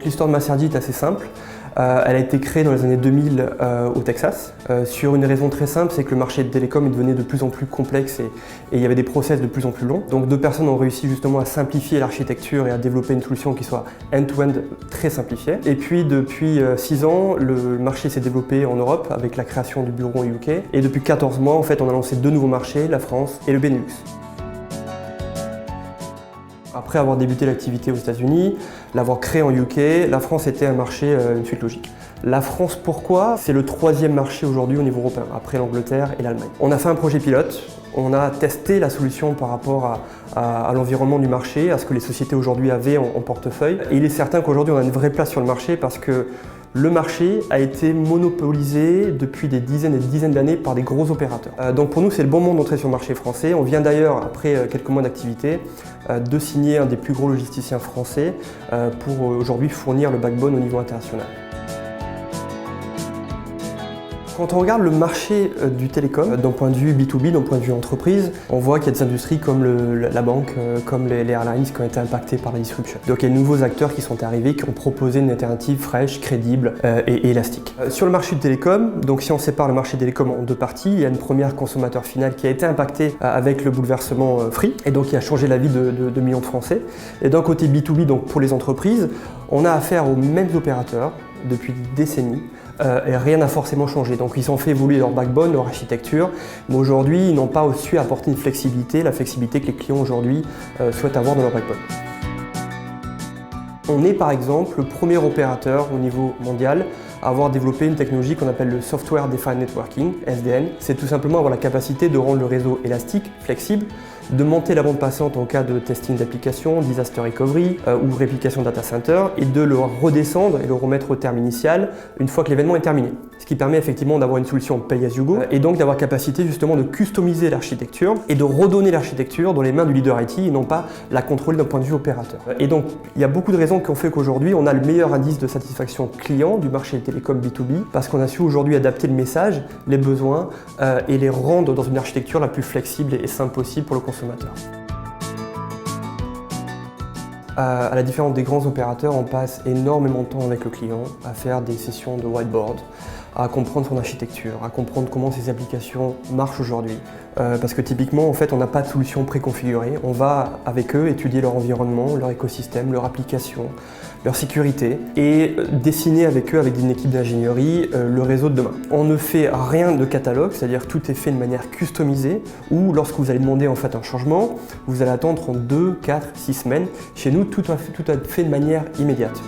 L'histoire de Masergy est assez simple. Elle a été créée dans les années 2000 au Texas, sur une raison très simple, c'est que le marché de télécom devenait de plus en plus complexe et il y avait des process de plus en plus longs. Donc deux personnes ont réussi justement à simplifier l'architecture et à développer une solution qui soit end-to-end très simplifiée. Et puis depuis 6 ans, le marché s'est développé en Europe avec la création du bureau au UK. Et depuis 14 mois, en fait, on a lancé 2 nouveaux marchés, la France et le Benelux. Après avoir débuté l'activité aux États-Unis, l'avoir créé en UK, la France était un marché, une suite logique. La France, pourquoi? C'est le 3e marché aujourd'hui au niveau européen, après l'Angleterre et l'Allemagne. On a fait un projet pilote, on a testé la solution par rapport à l'environnement du marché, à ce que les sociétés aujourd'hui avaient en portefeuille. Et il est certain qu'aujourd'hui on a une vraie place sur le marché parce que le marché a été monopolisé depuis des dizaines et des dizaines d'années par des gros opérateurs. Donc pour nous, c'est le bon moment d'entrer sur le marché français. On vient d'ailleurs, après quelques mois d'activité, de signer un des plus gros logisticiens français pour aujourd'hui fournir le backbone au niveau international. Quand on regarde le marché du télécom, d'un point de vue B2B, d'un point de vue entreprise, on voit qu'il y a des industries comme la banque, comme les airlines qui ont été impactées par la disruption. Donc il y a de nouveaux acteurs qui sont arrivés, qui ont proposé une alternative fraîche, crédible et élastique. Sur le marché du télécom, donc si on sépare le marché télécom en 2 parties, il y a une première consommateur final qui a été impactée avec le bouleversement Free, et donc qui a changé la vie de millions de Français. Et d'un côté B2B, donc pour les entreprises, on a affaire aux mêmes opérateurs depuis des décennies, et rien n'a forcément changé. Donc ils ont fait évoluer leur backbone, leur architecture, mais aujourd'hui ils n'ont pas su apporter une flexibilité, la flexibilité que les clients aujourd'hui souhaitent avoir dans leur backbone. On est par exemple le premier opérateur au niveau mondial à avoir développé une technologie qu'on appelle le Software Defined Networking, SDN. C'est tout simplement avoir la capacité de rendre le réseau élastique, flexible, de monter la bande passante en cas de testing d'application, disaster recovery ou réplication data center et de le redescendre et le remettre au terme initial une fois que l'événement est terminé. Ce qui permet effectivement d'avoir une solution pay as you go et donc d'avoir capacité justement de customiser l'architecture et de redonner l'architecture dans les mains du leader IT et non pas la contrôler d'un point de vue opérateur. Et donc il y a beaucoup de raisons qui ont fait qu'aujourd'hui on a le meilleur indice de satisfaction client du marché télécom B2B parce qu'on a su aujourd'hui adapter le message, les besoins et les rendre dans une architecture la plus flexible et simple possible pour le consommateur. À la différence des grands opérateurs, on passe énormément de temps avec le client à faire des sessions de whiteboard, à comprendre son architecture, à comprendre comment ces applications marchent aujourd'hui. Parce que typiquement, en fait, on n'a pas de solution préconfigurée. On va avec eux étudier leur environnement, leur écosystème, leur application, leur sécurité et dessiner avec eux, avec une équipe d'ingénierie, le réseau de demain. On ne fait rien de catalogue, c'est-à-dire tout est fait de manière customisée ou lorsque vous allez demander en fait un changement, vous allez attendre 2, 4, 6 semaines. Chez nous, tout est fait de manière immédiate.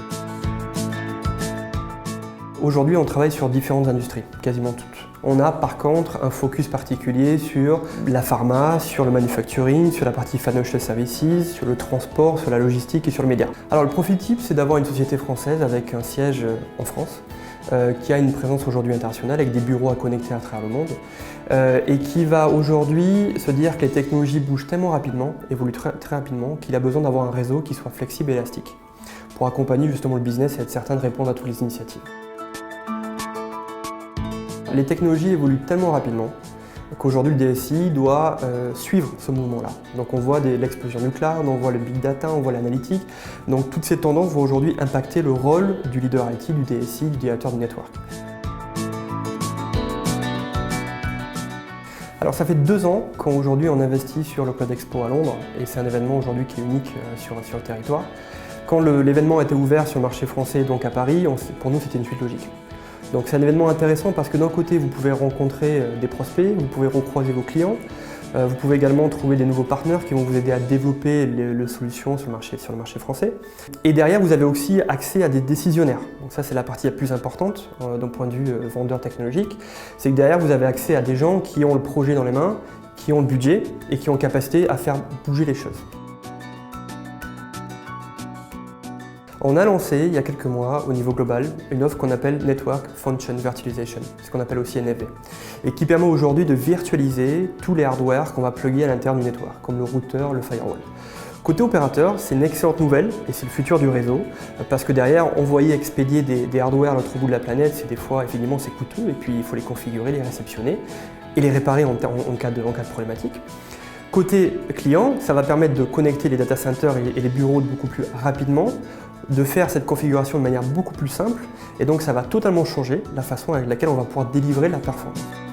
Aujourd'hui, on travaille sur différentes industries, quasiment toutes. On a par contre un focus particulier sur la pharma, sur le manufacturing, sur la partie financial services, sur le transport, sur la logistique et sur le média. Alors le profil type, c'est d'avoir une société française avec un siège en France, qui a une présence aujourd'hui internationale avec des bureaux à connecter à travers le monde et qui va aujourd'hui se dire que les technologies bougent tellement rapidement, évoluent très rapidement, qu'il a besoin d'avoir un réseau qui soit flexible et élastique pour accompagner justement le business et être certain de répondre à toutes les initiatives. Les technologies évoluent tellement rapidement qu'aujourd'hui le DSI doit suivre ce mouvement-là. Donc on voit l'explosion du cloud, on voit le big data, on voit l'analytique. Donc toutes ces tendances vont aujourd'hui impacter le rôle du leader IT, du DSI, du directeur du network. Alors ça fait 2 ans qu'aujourd'hui on investit sur le Cloud Expo à Londres et c'est un événement aujourd'hui qui est unique sur le territoire. Quand l'événement a été ouvert sur le marché français, donc à Paris, pour nous c'était une suite logique. Donc c'est un événement intéressant parce que d'un côté vous pouvez rencontrer des prospects, vous pouvez recroiser vos clients, vous pouvez également trouver des nouveaux partenaires qui vont vous aider à développer les solutions sur le marché français. Et derrière vous avez aussi accès à des décisionnaires. Donc ça c'est la partie la plus importante d'un point de vue vendeur technologique. C'est que derrière vous avez accès à des gens qui ont le projet dans les mains, qui ont le budget et qui ont capacité à faire bouger les choses. On a lancé il y a quelques mois au niveau global une offre qu'on appelle Network Function Virtualization, ce qu'on appelle aussi NFV, et qui permet aujourd'hui de virtualiser tous les hardware qu'on va plugger à l'intérieur du network, comme le routeur, le firewall. Côté opérateur, c'est une excellente nouvelle et c'est le futur du réseau parce que derrière, envoyer, expédier des hardware à l'autre bout de la planète, c'est des fois, évidemment, c'est coûteux et puis il faut les configurer, les réceptionner et les réparer en cas de problématique. Côté client, ça va permettre de connecter les data centers et les bureaux beaucoup plus rapidement, de faire cette configuration de manière beaucoup plus simple et donc ça va totalement changer la façon avec laquelle on va pouvoir délivrer la performance.